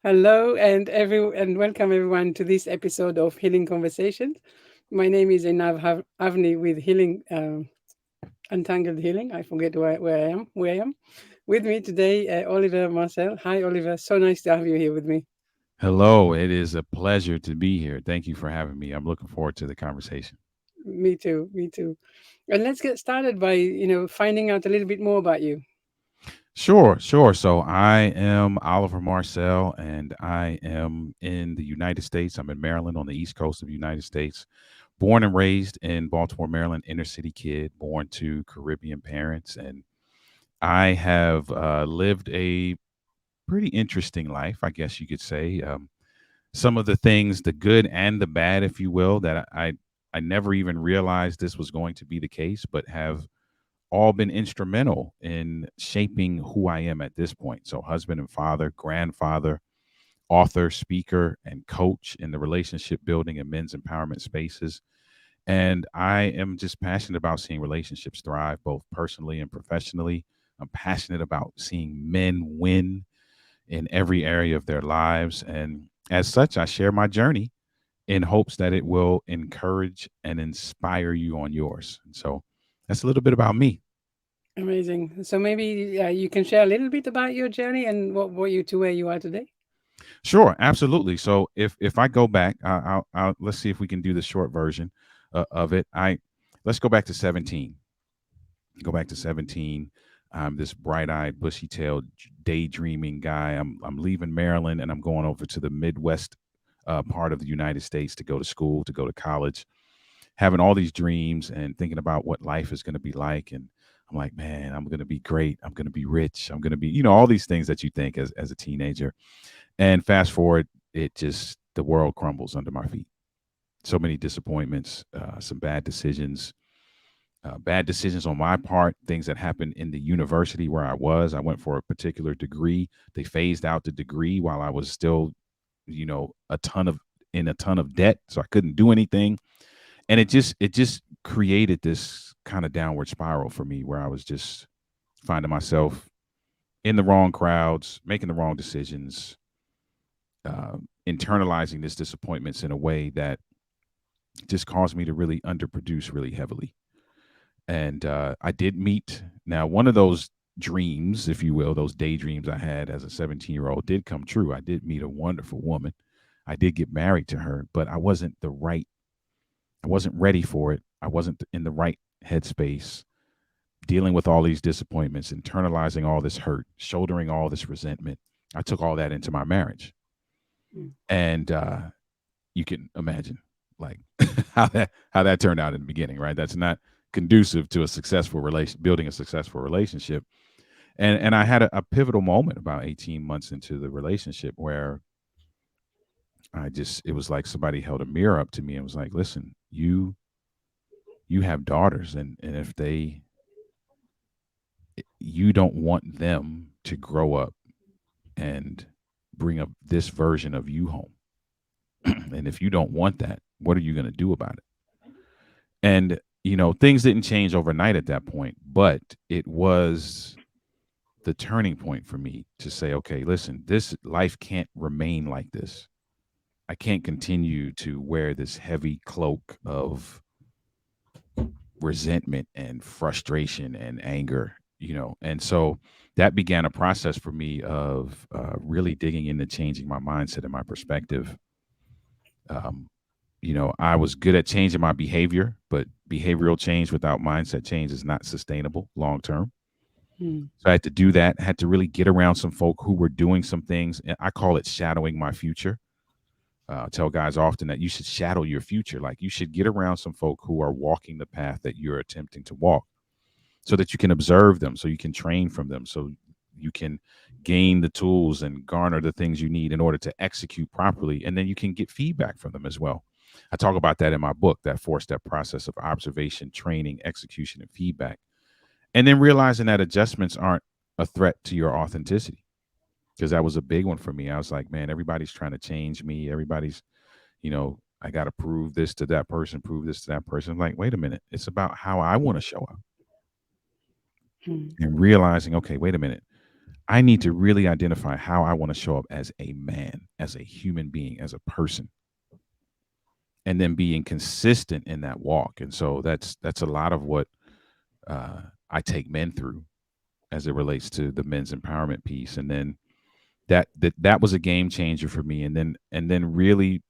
Hello and welcome everyone to this episode of Healing Conversations. My name is Einav Avni with Healing Untangled Healing. I forget where I am. Where I am. With me today, Oliver Marcelle. Hi, Oliver. So nice to have you here with me. Hello, it is a pleasure to be here. Thank you for having me. I'm looking forward to the conversation. Me too. Me too. And let's get started by finding out a little bit more about you. Sure. So I am Oliver Marcelle, and I am in the United States. I'm in Maryland on the East Coast of the United States. Born and raised in Baltimore, Maryland, inner city kid, born to Caribbean parents. And I have lived a pretty interesting life, I guess you could say. Some of the things, the good and the bad, if you will, that I never even realized this was going to be the case, but have all been instrumental in shaping who I am at this point. So, husband and father, grandfather, author, speaker, and coach in the relationship building and men's empowerment spaces. And I am just passionate about seeing relationships thrive, both personally and professionally. I'm passionate about seeing men win in every area of their lives. And as such, I share my journey in hopes that it will encourage and inspire you on yours. And so that's a little bit about me. Amazing. So maybe you can share a little bit about your journey and what brought you to where you are today. Sure, absolutely. So if I go back, let's see if we can do the short version of it. I Let's go back to 17. Go back to 17. I'm this bright-eyed, bushy-tailed, daydreaming guy. I'm leaving Maryland and I'm going over to the Midwest part of the United States to go to school, to go to college, having all these dreams and thinking about what life is going to be like. And I'm like, man, I'm going to be great. I'm going to be rich. I'm going to be, all these things that you think as a teenager. And fast forward, the world crumbles under my feet. So many disappointments, some bad decisions on my part, things that happened in the university where I was. I went for a particular degree. They phased out the degree while I was still, a ton of debt. So I couldn't do anything. And it just created this kind of downward spiral for me where I was just finding myself in the wrong crowds, making the wrong decisions, internalizing these disappointments in a way that just caused me to really underproduce really heavily. And I did meet now one of those dreams, if you will, those daydreams I had as a 17-year-old did come true. I did meet a wonderful woman. I did get married to her, but I wasn't ready for it. I wasn't in the right headspace, dealing with all these disappointments, internalizing all this hurt, shouldering all this resentment. I took all that into my marriage. Mm. And you can imagine like how that turned out in the beginning, right? That's not conducive to a successful relation, building a successful relationship. And I had a pivotal moment about 18 months into the relationship where it was like somebody held a mirror up to me and was like, listen, you have daughters, and if you don't want them to grow up and bring up this version of you home. And if you don't want that, what are you going to do about it? And things didn't change overnight at that point, but it was the turning point for me to say, okay, listen, this life can't remain like this. I can't continue to wear this heavy cloak of resentment and frustration and anger, and so that began a process for me of really digging into changing my mindset and my perspective. um, I was good at changing my behavior, but behavioral change without mindset change is not sustainable long term. Mm. So I had to do that. I had to really get around some folk who were doing some things. And I call it shadowing my future. I tell guys often that you should shadow your future. Like you should get around some folk who are walking the path that you're attempting to walk so that you can observe them, so you can train from them, so you can gain the tools and garner the things you need in order to execute properly. And then you can get feedback from them as well. I talk about that in my book, that 4-step process of observation, training, execution, and feedback. And then realizing that adjustments aren't a threat to your authenticity. Because that was a big one for me. I was like, man, everybody's trying to change me. Everybody's, I got to prove this to that person, prove this to that person. I'm like, wait a minute. It's about how I want to show up Mm. and realizing, okay, wait a minute. I need to really identify how I want to show up as a man, as a human being, as a person, and then being consistent in that walk. And so that's a lot of what I take men through as it relates to the men's empowerment piece. And then that was a game changer for me. And then really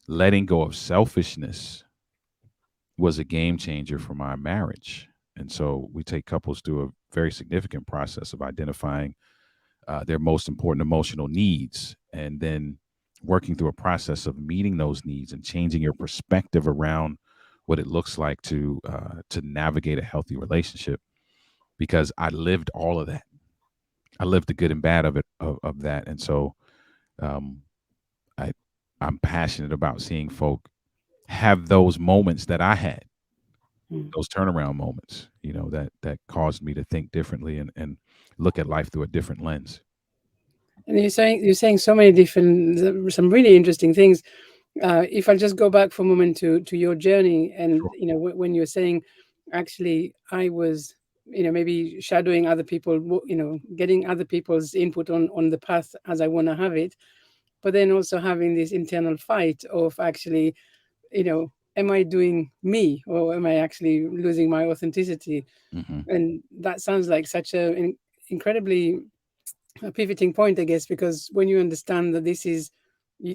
letting go of selfishness was a game changer for my marriage. And so we take couples through a very significant process of identifying their most important emotional needs, and then working through a process of meeting those needs and changing your perspective around what it looks like to navigate a healthy relationship. Because I lived all of that. I lived the good and bad of it of that, and so um, I I'm passionate about seeing folk have those moments that I had, Mm. those turnaround moments, that caused me to think differently and look at life through a different lens. And you're saying so many different, some really interesting things. If I just go back for a moment to your journey, and Sure. when you're saying, actually, I was, maybe shadowing other people, getting other people's input on the path as I want to have it, but then also having this internal fight of, actually, am I doing me, or am I actually losing my authenticity? Hmm. And that sounds like such incredibly a pivoting point, I guess, because when you understand that this is,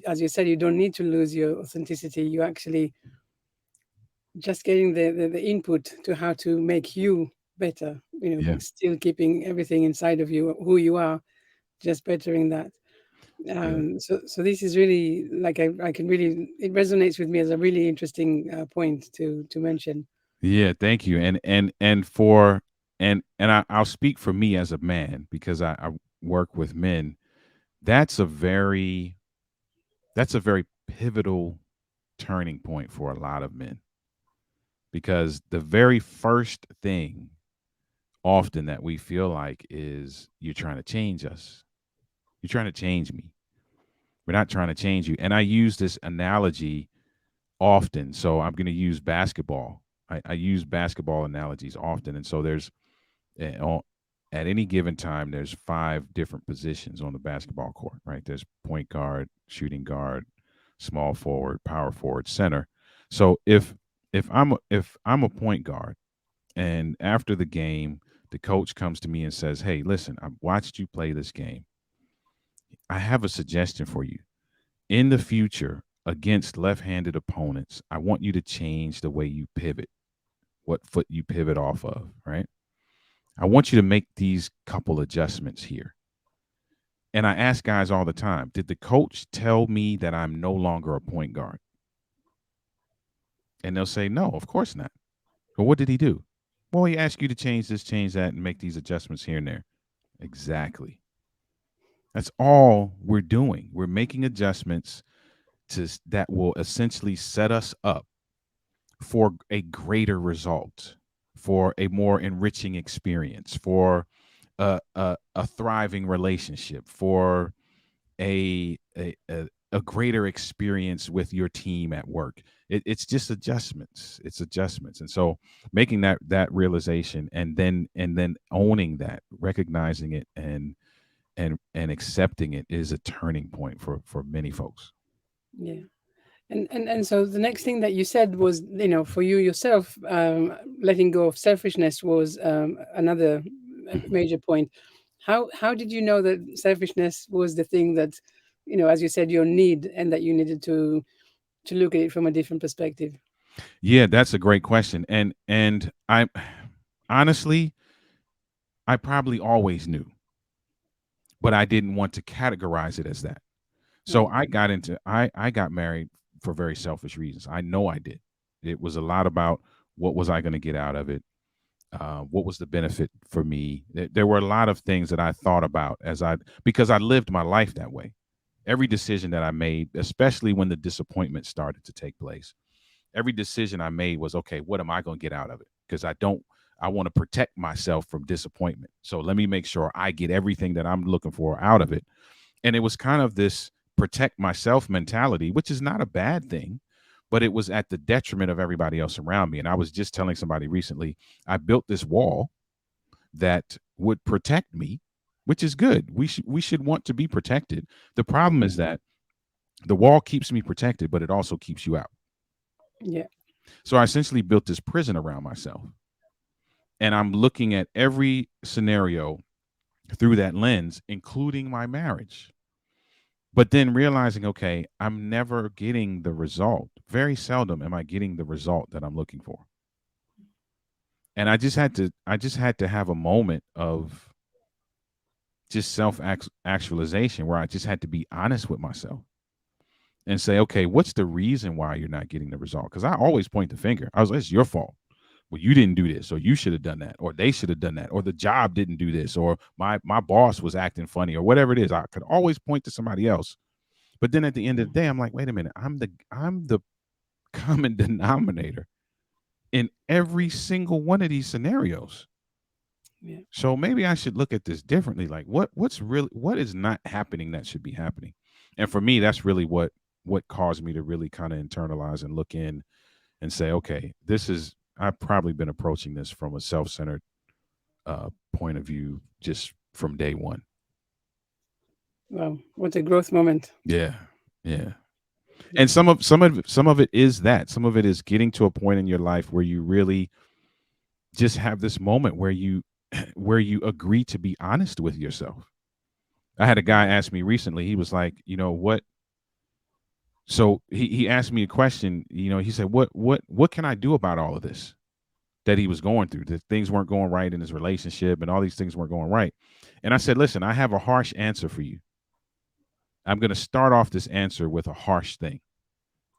as you said, you don't need to lose your authenticity. You actually just getting the input to how to make you better, Yeah. but still keeping everything inside of you, who you are, just bettering that. Yeah. So this is really, like, I can really, it resonates with me as a really interesting point to mention. Yeah, thank you. And I'll speak for me as a man because I work with men. That's a very that's a very pivotal turning point for a lot of men, because the very first thing often that we feel like is, you're trying to change us. You're trying to change me. We're not trying to change you. And I use this analogy often. So I'm going to use basketball. I use basketball analogies often. And so uh, on- at any given time, there's five different positions on the basketball court, right? There's point guard, shooting guard, small forward, power forward, center. So if I'm a point guard, and after the game, the coach comes to me and says, "Hey, listen, I've watched you play this game. I have a suggestion for you. In the future, against left-handed opponents, I want you to change the way you pivot, what foot you pivot off of, right? I want you to make these couple adjustments here." And I ask guys all the time, did the coach tell me that I'm no longer a point guard? And they'll say, no, of course not. But what did he do? Well, he asked you to change this, change that, and make these adjustments here and there. Exactly. That's all we're doing. We're making adjustments that will essentially set us up for a greater result, for a more enriching experience, for a thriving relationship, for a greater experience with your team at work. It's just adjustments. It's adjustments. And so making that realization, and then owning that, recognizing it, and accepting it, is a turning point for many folks. Yeah. And so the next thing that you said was, for you yourself, letting go of selfishness was, another Mhm. major point. How did you know that selfishness was the thing that, as you said, your need, and that you needed to look at it from a different perspective? Yeah, that's a great question. And I honestly, I probably always knew, but I didn't want to categorize it as that. So Right. I got married for very selfish reasons. I know I did. It was a lot about, what was I going to get out of it? What was the benefit for me? There were a lot of things that I thought about, because I lived my life that way. Every decision that I made, especially when the disappointment started to take place, every decision I made was, okay, what am I going to get out of it? Because I want to protect myself from disappointment. So let me make sure I get everything that I'm looking for out of it. And it was kind of this protect myself mentality, which is not a bad thing, but it was at the detriment of everybody else around me. And I was just telling somebody recently, I built this wall that would protect me, which is good. We should want to be protected. The problem Mm. is that the wall keeps me protected, but it also keeps you out. Yeah. So I essentially built this prison around myself. And I'm looking at every scenario through that lens, including my marriage. But then realizing, okay, I'm never getting the result. Very seldom am I getting the result that I'm looking for. And I just had to have a moment of just self actualization where I just had to be honest with myself and say, okay, what's the reason why you're not getting the result? Because I always point the finger. I was like, it's your fault. Well, you didn't do this, or you should have done that, or they should have done that, or the job didn't do this, or my boss was acting funny, or whatever it is. I could always point to somebody else. But then at the end of Mm. the day, I'm like, wait a minute, I'm the common denominator in every single one of these scenarios. Yeah. So maybe I should look at this differently. Like what is not happening that should be happening? And for me, that's really what caused me to really kind of internalize and look in and say, okay, this is I've probably been approaching this from a self-centered point of view just from day one. Wow. What a growth moment. Yeah, yeah. And Yeah. some of it is that. Some of it is getting to a point in your life where you really just have this moment where you where you agree to be honest with yourself. I had a Mm. guy ask me recently. He was like, you know what? So he asked me a question. He said, what can I do about all of this that he was going through? That things weren't going right in his relationship, and all these things weren't going right. And I said, listen, I have a harsh answer for you. I'm going to start off this answer with a harsh thing.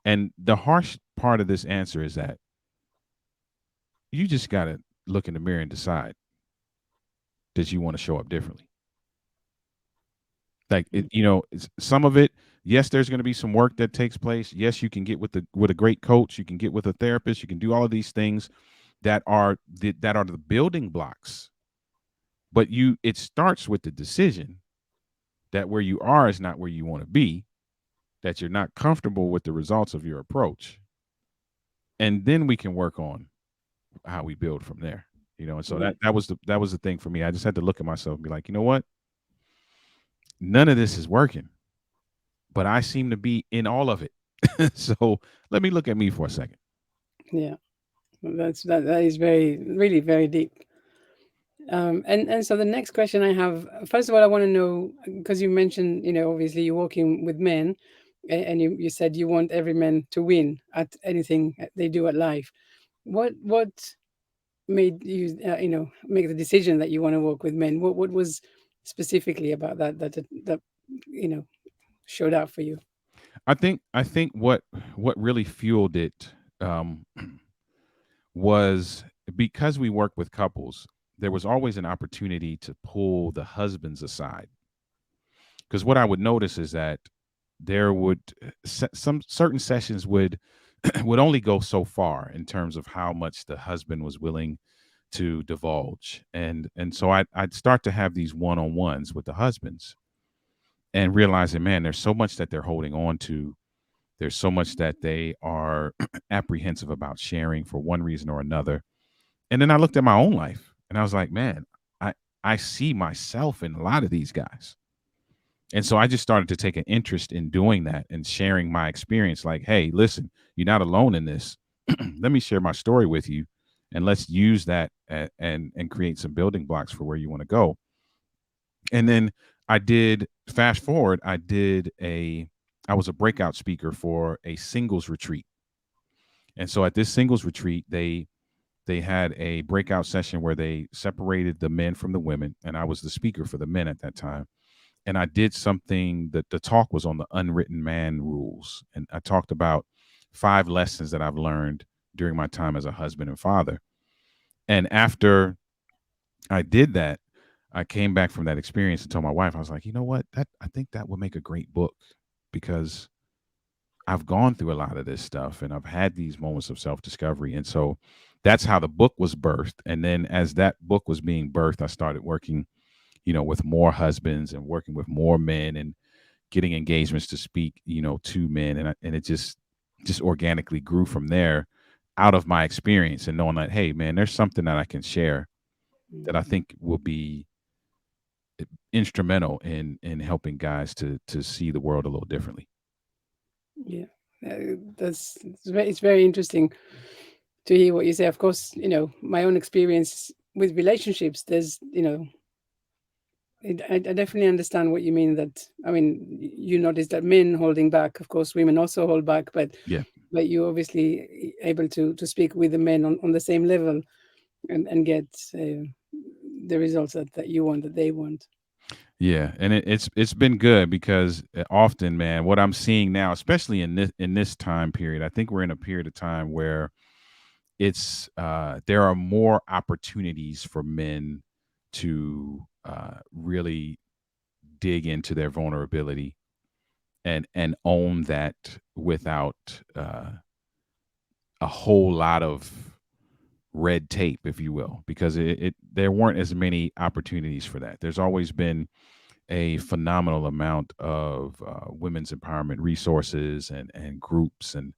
And the harsh part of this answer is that you just got to look in the mirror and decide that you want to show up differently. Like Mm. some of it, yes, there's going to be some work that takes place. Yes, you can get with a great coach, you can get with a therapist, you can do all of these things that are the building blocks. But it starts with the decision that where you are is not where you want to be, that you're not comfortable with the results of your approach. And then we can work on how we build from there. And so Yeah. that was the thing for me. I just had to look at myself and be like, you know what? None of this is working, but I seem to be in all of it. So let me look at me for a second. Yeah. That is very really very deep. And so the next question I have, first of all, I want to know, because you mentioned, obviously you're working with men, and you said you want every man to win at anything they do at life. What made you, make the decision that you want to work with men? What was specifically about that you know showed out for you? I think what really fueled it um, was because we work with couples. There was always an opportunity to pull the husbands aside, because what I would notice is that there would some certain sessions would only go so far in terms of how much the husband was willing to divulge, and so I'd start to have these one-on-ones with the husbands and realizing, man, there's so much that they're holding on to. There's so much that they are apprehensive about sharing for one reason or another. And then I looked at my own life and I was like, man, I I see myself in a lot of these guys. And so I just started to take an interest in doing that and sharing my experience. Like, hey, listen, you're not alone in this. Let me share my story with you, and let's use that and create some building blocks for where you want to go. And then I did fast forward. I was a breakout speaker for a singles retreat. And so at this singles retreat, they had a breakout session where they separated the men from the women, and I was the speaker for the men at that time. And I did something that the talk was on the unwritten man rules. And I talked about 5 lessons that I've learned during my time as a husband and father. And after I did that, I came back from that experience and told my wife, I was like, you know what? That I think that would make a great book, because I've gone through a lot of this stuff and I've had these moments of self-discovery. And so that's how the book was birthed. And then as that book was being birthed, I started working, with more husbands and working with more men and getting engagements to speak, to men, and it just organically grew from there, out of my experience and knowing that, hey, man, there's something that I can share Mm. that I think will be instrumental in helping guys to see the world a little differently. Yeah, it's very interesting to hear what you say. Of course, my own experience with relationships. There's, I definitely understand what you mean. That I mean, you notice that men holding back. Of course, women also hold back, Yeah. but you're obviously able to speak with the men on the same level and get the results that you want, that they want. Yeah, and it's been good because often, man, what I'm seeing now, especially in this time period, I think we're in a period of time where it's there are more opportunities for men to really dig into their vulnerability and own that without a whole lot of red tape, if you will, because it there weren't as many opportunities for that. There's always been a phenomenal amount of women's empowerment resources and groups and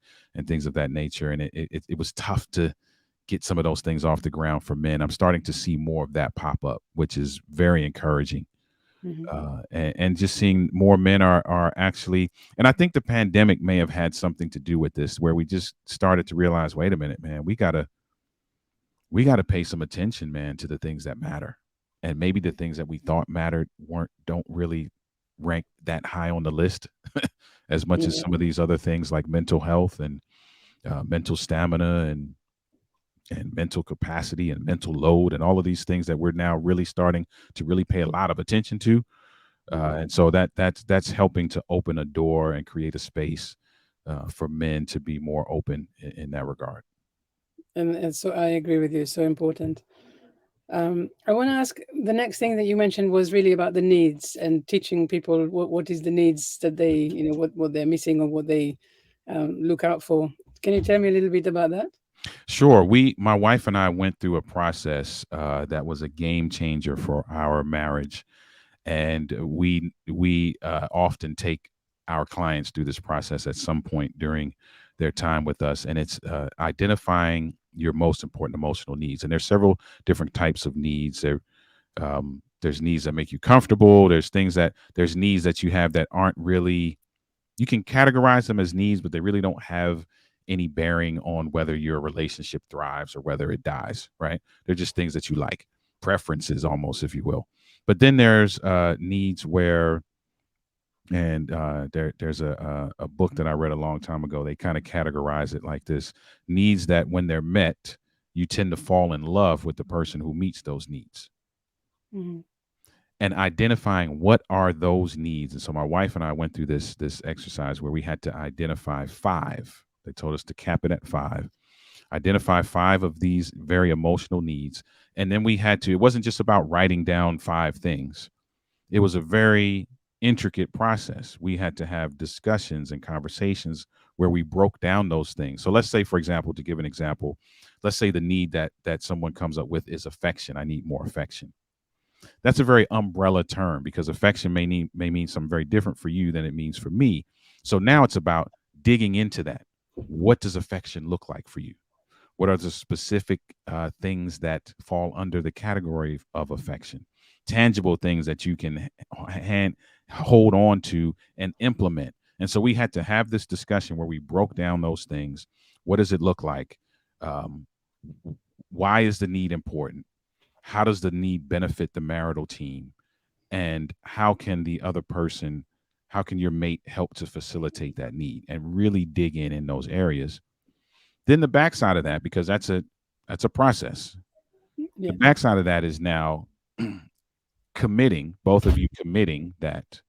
things of that nature, and it was tough to get some of those things off the ground for men. I'm starting to see more of that pop up, which is very encouraging. Hmm. And just seeing more men are actually, and I think the pandemic may have had something to do with this, where we just started to realize, wait a minute, man, we gotta pay some attention, man, to the things that matter, and maybe the things that we thought mattered weren't don't really rank that high on the list as much as Yeah. some of these other things like mental health and mental stamina and mental capacity and mental load and all of these things that we're now really starting to really pay a lot of attention to. Hmm. And so that's helping to open a door and create a space for men to be more open in that regard. And so I agree with you. So important. I want to ask, the next thing that you mentioned was really about the needs and teaching people what is the needs that they, what they're missing or what they look out for. Can you tell me a little bit about that? Sure. My wife and I went through a process that was a game changer for our marriage, and we often take our clients through this process at some point during their time with us, and it's identifying your most important emotional needs. And there's several different types of needs. There's needs that make you comfortable. There's needs that you have that aren't really, you can categorize them as needs, but they really don't have any bearing on whether your relationship thrives or whether it dies, right? They're just things that you like, preferences almost, if you will. But then there's needs where, and there's a book that I read a long time ago. They kind of categorize it like this: needs that, when they're met, you tend to fall in love with the person who meets those needs, Hmm. and identifying what are those needs. And so my wife and I went through this exercise where we had to identify five. They told us to cap it at five. Identify five of these very emotional needs. And then we had to, it wasn't just about writing down five things. It was a very intricate process. We had to have discussions and conversations where we broke down those things. So let's say, for example, to give an example, let's say the need that someone comes up with is affection. I need more affection. That's a very umbrella term because affection may mean something very different for you than it means for me. So now it's about digging into that. What does affection look like for you? What are the specific things that fall under the category of affection? Tangible things that you can hand hold on to and implement. And so we had to have this discussion where we broke down those things. What does it look like? Um, why is the need important? How does the need benefit the marital team? And how can your mate help to facilitate that need and really dig in those areas? Then the backside of that, because that's a process. The Yeah. backside of that is now committing, both of you committing that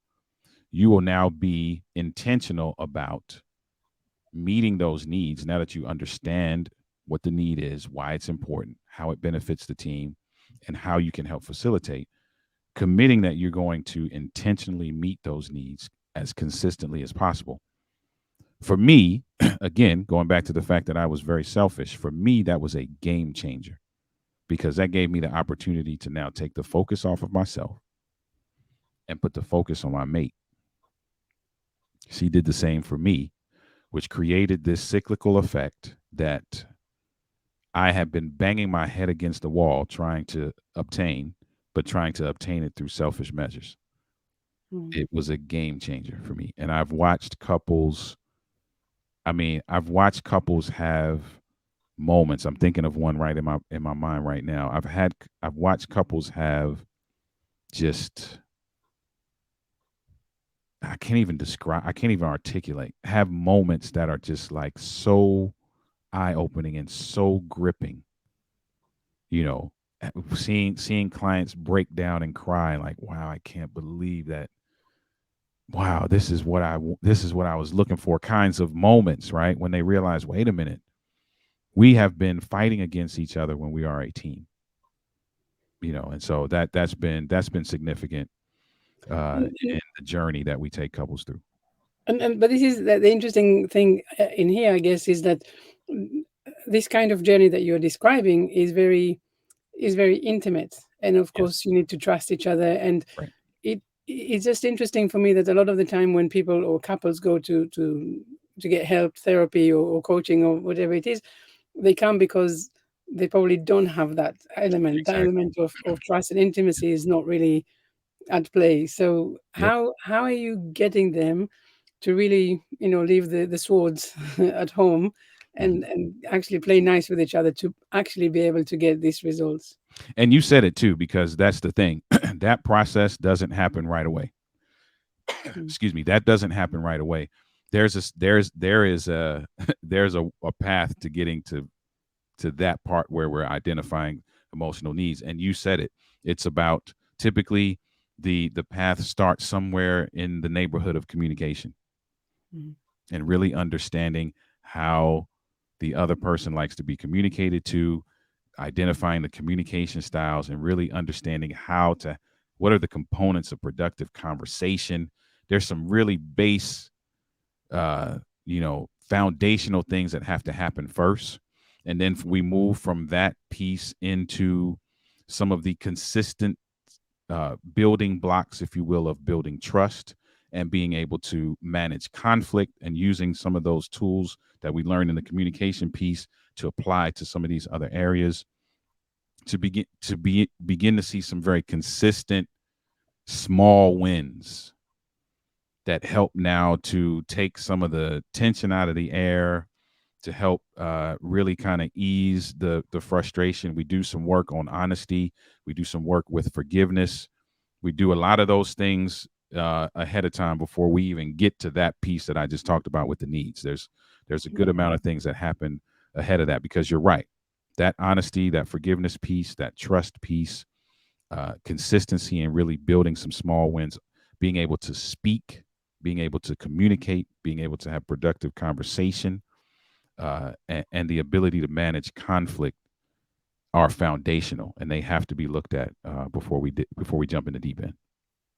you will now be intentional about meeting those needs now that you understand what the need is, why it's important, how it benefits the team, and how you can help facilitate. Committing that you're going to intentionally meet those needs as consistently as possible. For me, again, going back to the fact that I was very selfish, for me, that was a game changer because that gave me the opportunity to now take the focus off of myself and put the focus on my mate. She did the same for me, which created this cyclical effect that I have been banging my head against the wall trying to obtain but trying to obtain it through selfish measures. Mm. It was a game changer for me. And I've watched couples, I mean, I've watched couples have moments. I'm thinking of one right in my mind right now. I've watched couples have just I can't even articulate, have moments that are just like so eye opening and so gripping, you know, seeing clients break down and cry like, wow, I can't believe that. Wow, this is what I was looking for kinds of moments, right? When they realize, wait a minute, we have been fighting against each other when we are a team, and so that's been significant And, in the journey that we take couples through. but this is the interesting thing in here, I guess, is that mm, this kind of journey that you're describing is very intimate, and of Yes. course, you need to trust each other. And Right. it's just interesting for me that a lot of the time when people or couples go to get help, therapy, or coaching or whatever it is, they come because they probably don't have that element. That Exactly. element of trust and intimacy is not really at play. So Yep. how are you getting them to really, leave the swords at home Mhm. and actually play nice with each other to actually be able to get these results? And you said it too, because that's the thing. That process doesn't happen right away. Mm, Excuse me. That doesn't happen right away. There is a there's a path to getting to that part where we're identifying emotional needs. And you said it. It's about typically the path starts somewhere in the neighborhood of communication mm, and really understanding how the other person likes to be communicated to, identifying the communication styles, and really understanding what are the components of productive conversation. There's some really base, uh, foundational things that have to happen first. And then we move from that piece into some of the consistent building blocks, if you will, of building trust and being able to manage conflict, and using some of those tools that we learned in the communication piece to apply to some of these other areas, to begin to see some very consistent small wins that help now to take some of the tension out of the air, to help really kind of ease the frustration. We do some work on honesty. We do some work with forgiveness. We do a lot of those things ahead of time before we even get to that piece that I just talked about with the needs. There's a good mm, amount of things that happen ahead of that, because you're right. That honesty, that forgiveness piece, that trust piece, consistency, and really building some small wins, being able to speak, being able to communicate, being able to have productive conversation, and the ability to manage conflict are foundational, and they have to be looked at before we jump in the deep end.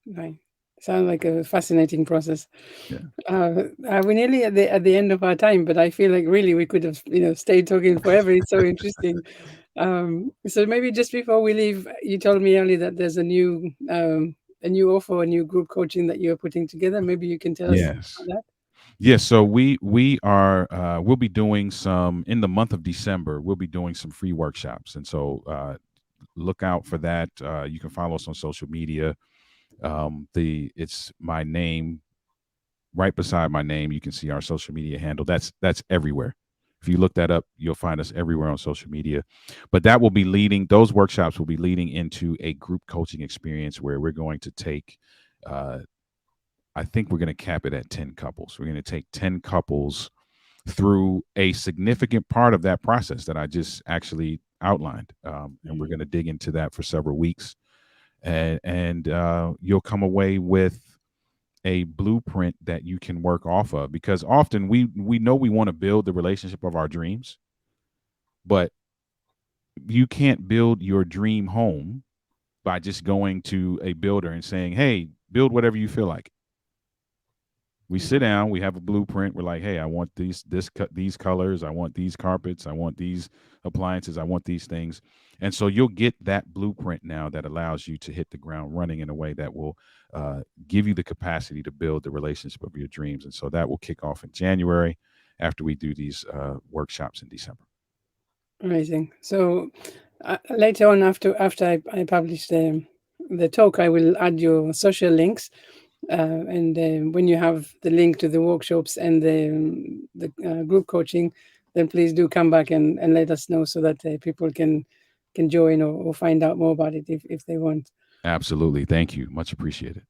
right. Sounds like a fascinating process. Yeah. We're nearly at the end of our time, but I feel like really we could have stayed talking forever. It's so interesting. So maybe just before we leave, you told me earlier that there's a new offer, a new group coaching that you're putting together. Maybe you can tell us Yes. about that. Yes. So we are we'll be doing some in the month of December. We'll be doing some free workshops, and so look out for that. You can follow us on social media. The It's my name right beside my name. You can see our social media handle. That's everywhere. If you look that up, you'll find us everywhere on social media. But that will be leading, those workshops will be leading into a group coaching experience where we're going to take, uh, I think we're going to cap it at 10 couples. We're going to take 10 couples through a significant part of that process that I just actually outlined. And we're Mm, going to dig into that for several weeks. And you'll come away with a blueprint that you can work off of, because often we know we want to build the relationship of our dreams, but you can't build your dream home by just going to a builder and saying, hey, build whatever you feel like. We sit mm, down, we have a blueprint, we're like, hey, I want these colors, I want these carpets, I want these appliances, I want these things. And so you'll get that blueprint now that allows you to hit the ground running in a way that will give you the capacity to build the relationship of your dreams. And so that will kick off in January after we do these workshops in December. amazing. So later on, after I publish the the talk, I will add your social links. And when you have the link to the workshops and the group coaching, then please do come back and let us know so that people can join or find out more about it if they want. Absolutely. Thank you. Much appreciated.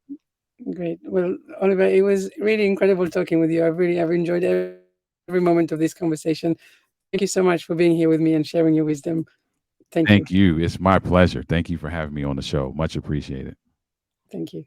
Great. Well, Oliver, it was really incredible talking with you. I've enjoyed every moment of this conversation. Thank you so much for being here with me and sharing your wisdom. Thank you. Thank you. It's my pleasure. Thank you for having me on the show. Much appreciated. Thank you.